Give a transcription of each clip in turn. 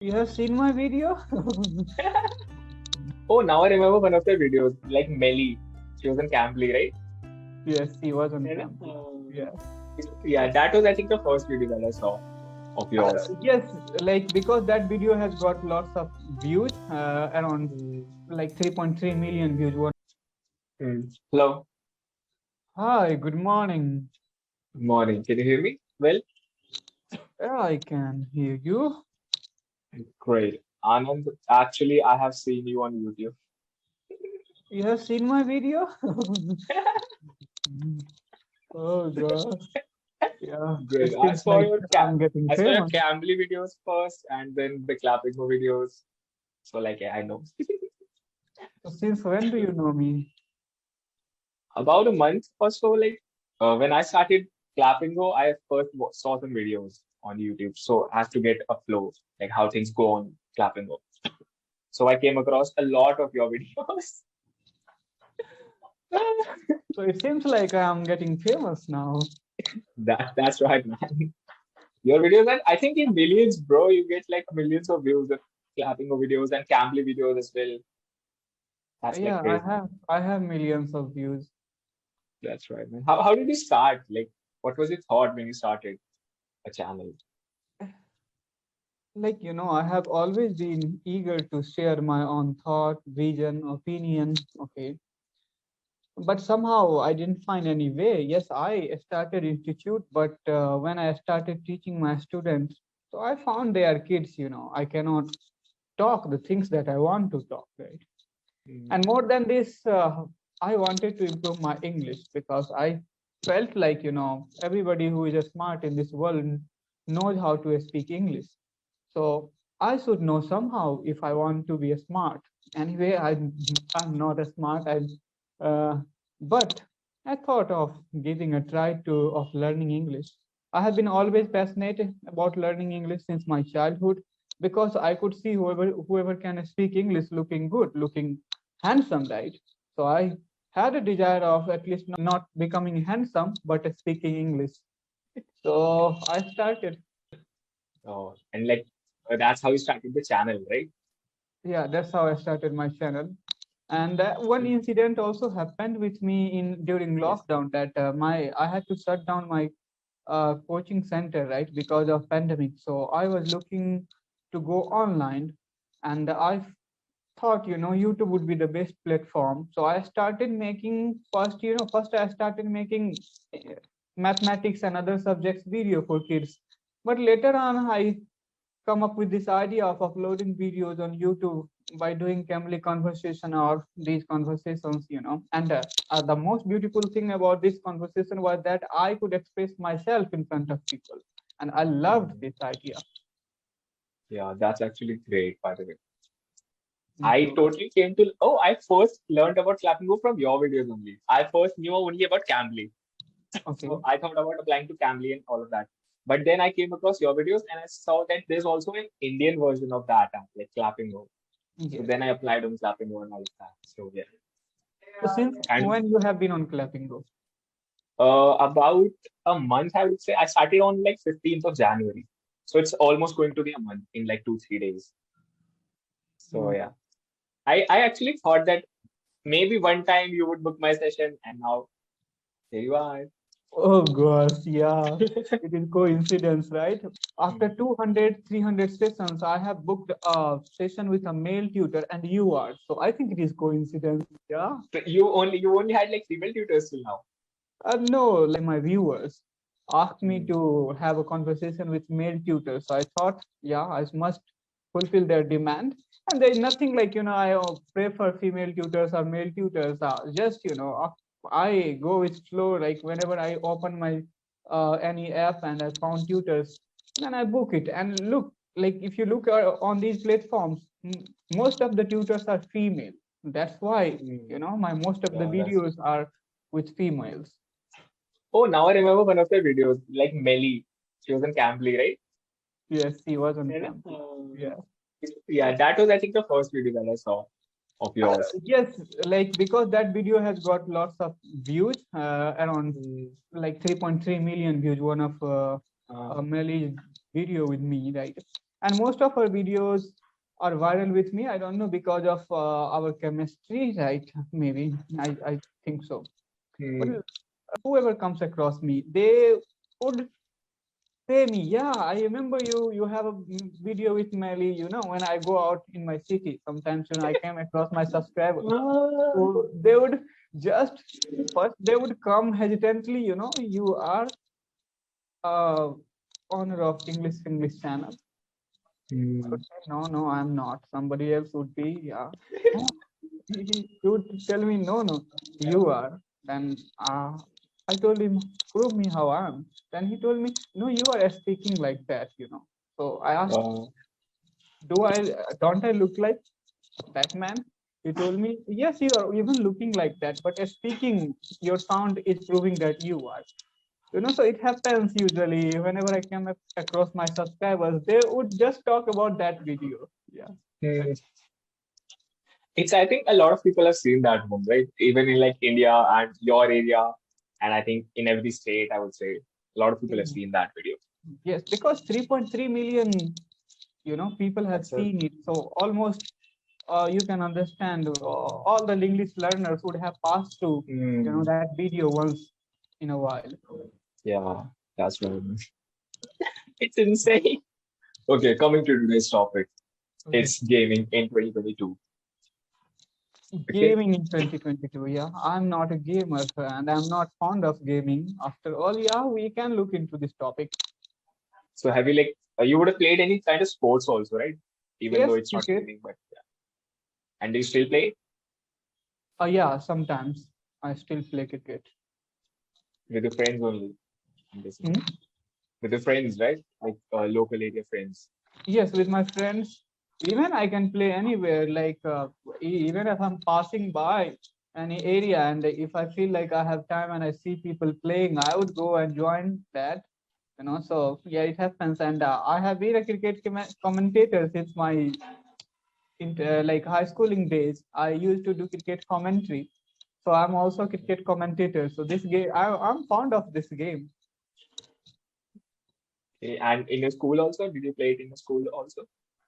You have seen my video? Oh, now I remember one of the videos, like Melly. She was in Cambly, right? Yes, he was on Yeah. camera. Yeah. Yeah, that was I think the first video that I saw of yours. Yes, like because that video has got lots of views, around Mm. like 3.3 million views. Hello, Hi, good morning. good morning. Can you hear me? Well, Yeah, I can hear you. great. Anand, actually, I have seen you on YouTube. You have seen my video? Oh God. Yeah, Great. it seems like I'm getting I saw your famous. Cambly videos first, and then the clapping videos. So, like, yeah, I know. So since when do you know me? About a month or so, like, when I started clapping go, I first saw some videos on YouTube. So I have to get a flow, like how things go on clapping go. So I came across a lot of your videos. So it seems like I'm getting famous now. That's right, man. Your videos, and I think in millions, bro, you get like millions of views of clapping of videos and Cambly videos as well. That's like Yeah, I crazy. have I have millions of views. That's right, man. How did you start? Like, what was your thought when you started a channel? Like, I have always been eager to share my own thought, vision, opinion. Okay. But somehow I didn't find any way. Yes, I started institute, but when I started teaching my students, so I found they are kids. I cannot talk the things that I want to talk, right? Mm, And more than this, I wanted to improve my English because I felt like, everybody who is smart in this world knows how to speak English. So I should know somehow if I want to be a smart. Anyway, I'm not a smart. Uh, but I thought of giving a try of learning English. I have been always passionate about learning English since my childhood because I could see whoever can speak English looking good, looking handsome, right? So I had a desire of at least not becoming handsome, but speaking English. So I started. oh, and like that's how you started the channel, right? Yeah, that's how I started my channel. And one Mm, incident also happened with me in during yes. lockdown that my I had to shut down my coaching center, right, because of pandemic. So I was looking to go online, and I thought YouTube would be the best platform. So I started making first I started making uh, mathematics and other subjects video for kids. But later on I come up with this idea of uploading videos on YouTube by doing Cambly conversation or these conversations, And the most beautiful thing about this conversation was that I could express myself in front of people, and I loved Mm, this idea. yeah, that's actually great, by the way. Me I too. totally came to, oh, I first learned about Clapping Go from your videos only. I first knew only about Cambly. Okay. So I thought about applying to Cambly and all of that. But then I came across your videos and I saw that there's also an Indian version of that app, like Clapping Go. So Yes. then I applied on Clapping Go and all of that. So yeah. So since And when you have been on Clapping Go? about a month, I would say. I started on like 15th of January. So it's almost going to be a month in like 2, 3 days. So Mm. yeah. I actually thought that maybe one time you would book my session and now here you are. Oh gosh, yeah. It is coincidence, right? After Hmm. 200, 300 sessions, I have booked a session with a male tutor and you are. So I think it is coincidence. Yeah. So you only had like female tutors till now. No, like my viewers asked me Hmm. to have a conversation with male tutors. So I thought, yeah, I must fulfill their demand. And there is nothing like, I prefer female tutors or male tutors. Just, I go with flow. Like whenever I open my any app and I found tutors, then I book it. And look, like if you look on these platforms, most of the tutors are female. That's why, Hmm. my most of the Yeah, that's videos are with females. oh now I remember one of the videos, like Melly. She was in Cambly, right? Yes, he was on Yeah. campus. Yeah. Yeah, that was I think the first video that I saw of yours. Yes, like because that video has got lots of views, around Hmm. like 3.3 million views. One of Uh, Melly's video with me, right? And most of our videos are viral with me. I don't know, because of our chemistry, right? Maybe I think so. But Hmm. whoever comes across me, they would say me, yeah, I remember you. You have a video with Melly. When I go out in my city, sometimes I came across my subscribers. Ah. So they would just first they would come hesitantly. You are uh, owner of English channel. I Hmm. would say, no, no, I'm not. Somebody else would be. Yeah. No, he would tell me, no, no, you are. Then I told him, prove me how I am. Then he told me, no, you are speaking like that. So I asked, Uh, don't I look like that man? He told me, yes, you are even looking like that, but speaking, your sound is proving that you are. So it happens usually whenever I come across my subscribers, they would just talk about that video. Yeah. hmm. It's, I think a lot of people have seen that one, right? Even in like India and your area, and I think in every state, I would say a lot of people have Mm. seen that video. Yes, because 3.3 million, people have That's a seen it. So almost you can understand all the English learners would have passed through, hmm. that video once in a while. Yeah, that's right. It's insane. Okay, coming to today's topic, Okay. it's gaming in 2022. Okay, Gaming in 2022. Yeah, I'm not a gamer and I'm not fond of gaming. After all, yeah, we can look into this topic. so have you like you would have played any kind of sports also, right? Even though Yes, it's not cricket. gaming, but yeah. And do you still play Yeah, sometimes I still play cricket. with your friends only? I'm guessing. Hmm? With your friends, right? Like local area friends. Yes, with my friends. Even I can play anywhere. Like even if I'm passing by any area, and if I feel like I have time and I see people playing, I would go and join that. So yeah, it happens. And I have been a cricket commentator since my like high schooling days. I used to do cricket commentary. So I'm also a cricket commentator. So this game, I'm fond of this game. Okay. And in your school also, did you play it in the school also?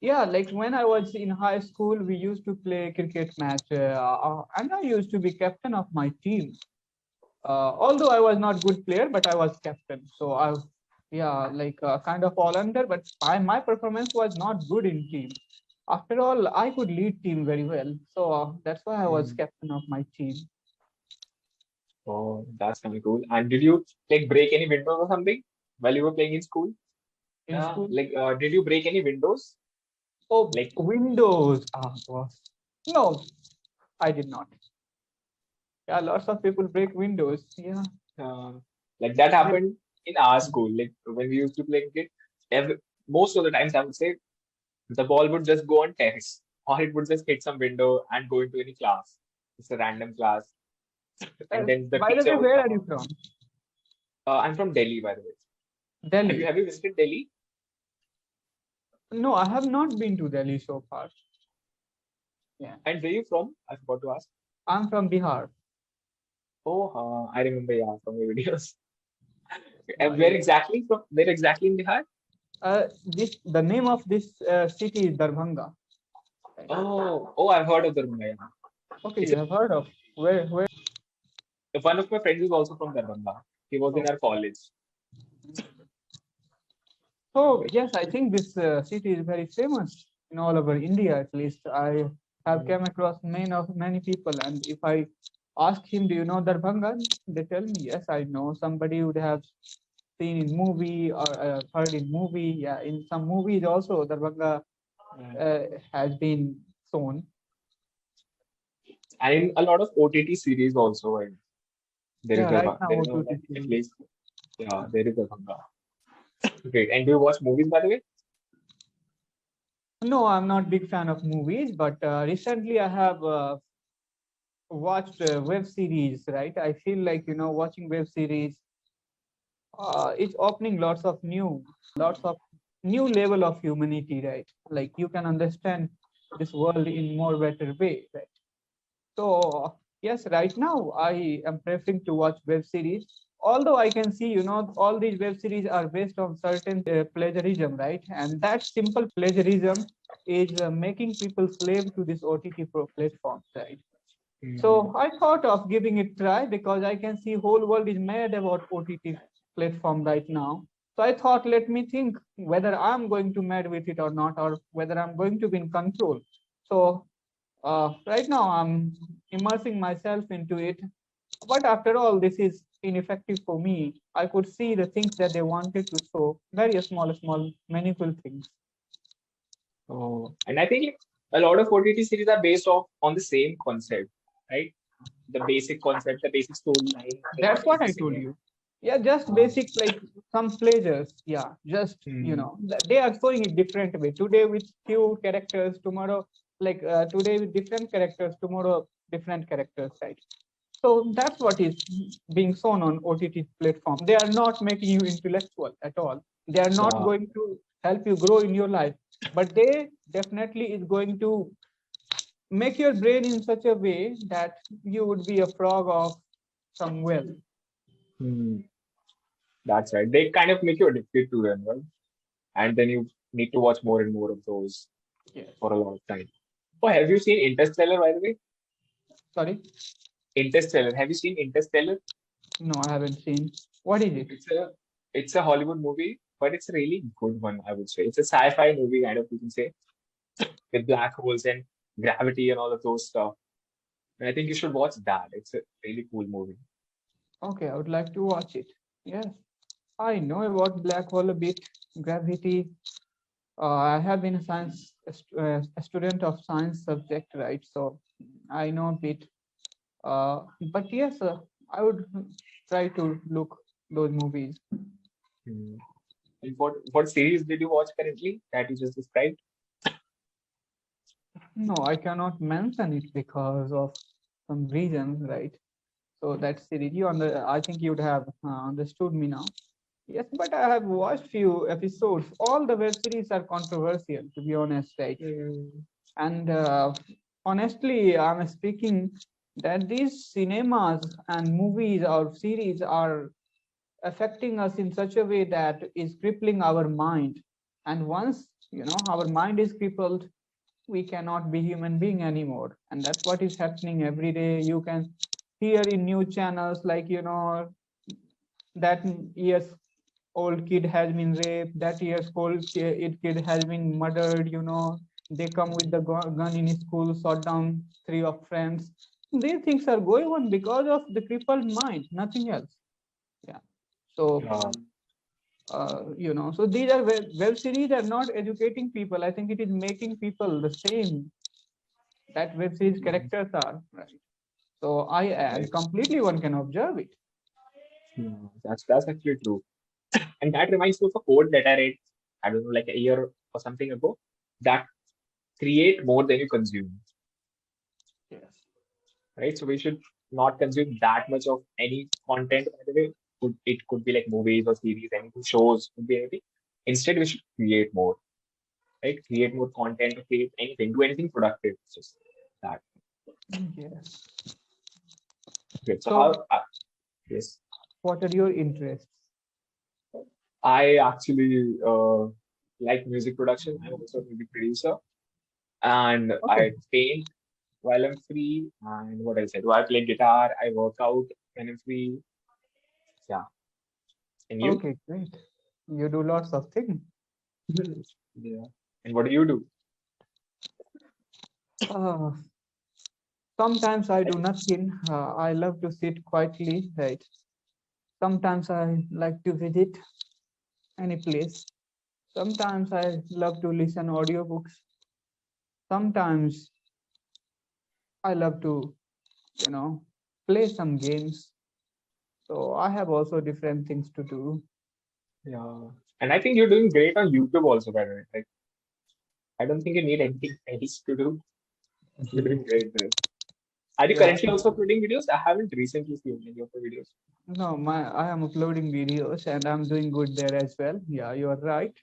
Yeah, like when I was in high school, we used to play cricket match, and I used to be captain of my team. Although I was not good player, but I was captain. So yeah, like kind of all under. But my performance was not good in team. After all, I could lead team very well. So that's why I was Hmm. captain of my team Oh, that's kind of cool. And did you like break any windows or something while you were playing in school? in school. Like, did you break any windows? Oh, Like, Windows. Ah, boss. No, I did not. Yeah, lots of people break windows. Yeah. uh, like that happened in our school. Like when we used to play cricket, most of the times I would say the ball would just go on terrace, or it would just hit some window and go into any class. It's a random class, and then the By the teacher way, would where come are you out. from? I'm from Delhi, by the way. Delhi. Have you visited Delhi? No, I have not been to Delhi so far. Yeah. And where you from? I forgot to ask. I'm from Bihar. Oh, I remember, yeah, from your videos. Uh, And yeah. where exactly in Bihar? The name of this city is Darbhanga. Oh, I've heard of Darbhanga. Yeah. Okay, It's you have heard of where? one of my friends is also from Darbhanga. He was in Oh. our college. So yes, I think this city is very famous in all over India. At least I have Mm. come across many people, and if I ask him, "Do you know Darbhanga?" They tell me, "Yes, I know." Somebody would have seen in movie or heard in movie. Yeah, in some movies also Darbhanga Mm. has been shown. And in a lot of OTT series also, and Yeah, right now There is a O2T like, at series. least, yeah, there is Darbhanga. Great. And do you watch movies, by the way? No, I'm not big fan of movies, but recently I have watched web series. Right, I feel like watching web series it's opening lots of new level of humanity. Right, like you can understand this world in more better way. Right. So yes, right now I am preferring to watch web series. although I can see, all these web series are based on certain plagiarism, right? And that simple plagiarism is making people slave to this OTT platforms, right? Mm, So I thought of giving it a try because I can see whole world is mad about OTT platform right now. So I thought, let me think whether I'm going to mad with it or not, or whether I'm going to be in control. So right now I'm immersing myself into it. But after all, this is ineffective for me. I could see the things that they wanted to show, very small, meaningful things. oh, and I think like, a lot of OTT series are based off on the same concept, right? The basic concept, the basic storyline, nothing That's is what I missing told there. you. Yeah, just Uh, basic like some pleasures. Yeah, just mm, they are showing it different way. Today with few characters, tomorrow like today with different characters, tomorrow different characters, right? So that's what is being shown on OTT platform. They are not making you intellectual at all. They are not yeah. going to help you grow in your life, but they definitely is going to make your brain in such a way that you would be a frog of some well. Mm, that's right. They kind of make you addicted to them, right? And then you need to watch more and more of those Yes. for a long time. Oh, have you seen Interstellar, by the way? Sorry. Interstellar. Have you seen Interstellar? No, I haven't seen. What is it? It's a it's a Hollywood movie, but it's a really good one, I would say. It's a sci-fi movie, kind of, you can say, with black holes and gravity and all of those stuff. And I think you should watch that. It's a really cool movie. Okay, I would like to watch it. Yes, I know about black hole a bit, gravity. I have been a student of science subject, right? So I know a bit. But yes, I would try to look those movies. Hmm. And what series did you watch currently that you just described? No, I cannot mention it because of some reasons, right? So that series, I think you'd have understood me now. Yes, but I have watched few episodes. All the web series are controversial, to be honest, right? Hmm. And honestly, I'm speaking that these cinemas and movies or series are affecting us in such a way that is crippling our mind. And once our mind is crippled, we cannot be human being anymore. And that's what is happening every day. You can hear in news channels like that years old kid has been raped, that years old kid has been murdered, they come with the gun in school, shot down three of friends. These things are going on because of the crippled mind, nothing else. Yeah. So Yeah. so these are web series are not educating people. I think it is making people the same that web series Mhm. characters are, right? So I and Right. completely one can observe it. Yeah, that's actually true. And that reminds me of a quote that I read, I don't know, like a year or something ago, that create more than you consume, Yes. right? So we should not consume that much of any content, by the way. It could be like movies or series, anything, shows, could be anything. Instead, we should create more, right? Create more content, create anything, do anything productive. It's just that. Yes. Great. So So yes, what are your interests? I actually like music production. I'm also a music producer, and Okay. I paint while I'm free. And what else I do? I play guitar. I work out when I'm free. Yeah. And you? Okay, great. You do lots of things. Yeah. And what do you do? Uh, Sometimes I do nothing. I love to sit quietly, right? Sometimes I like to visit any place. Sometimes I love to listen audiobooks. Sometimes I love to, you know, play some games. So I have also different things to do. Yeah. And I think you're doing great on YouTube also, by the way. Like, I don't think you need anything else to do. You're doing great there. Are you Yeah. currently also uploading videos? I haven't recently seen any of the videos. No, I am uploading videos and I'm doing good there as well. Yeah, you are right.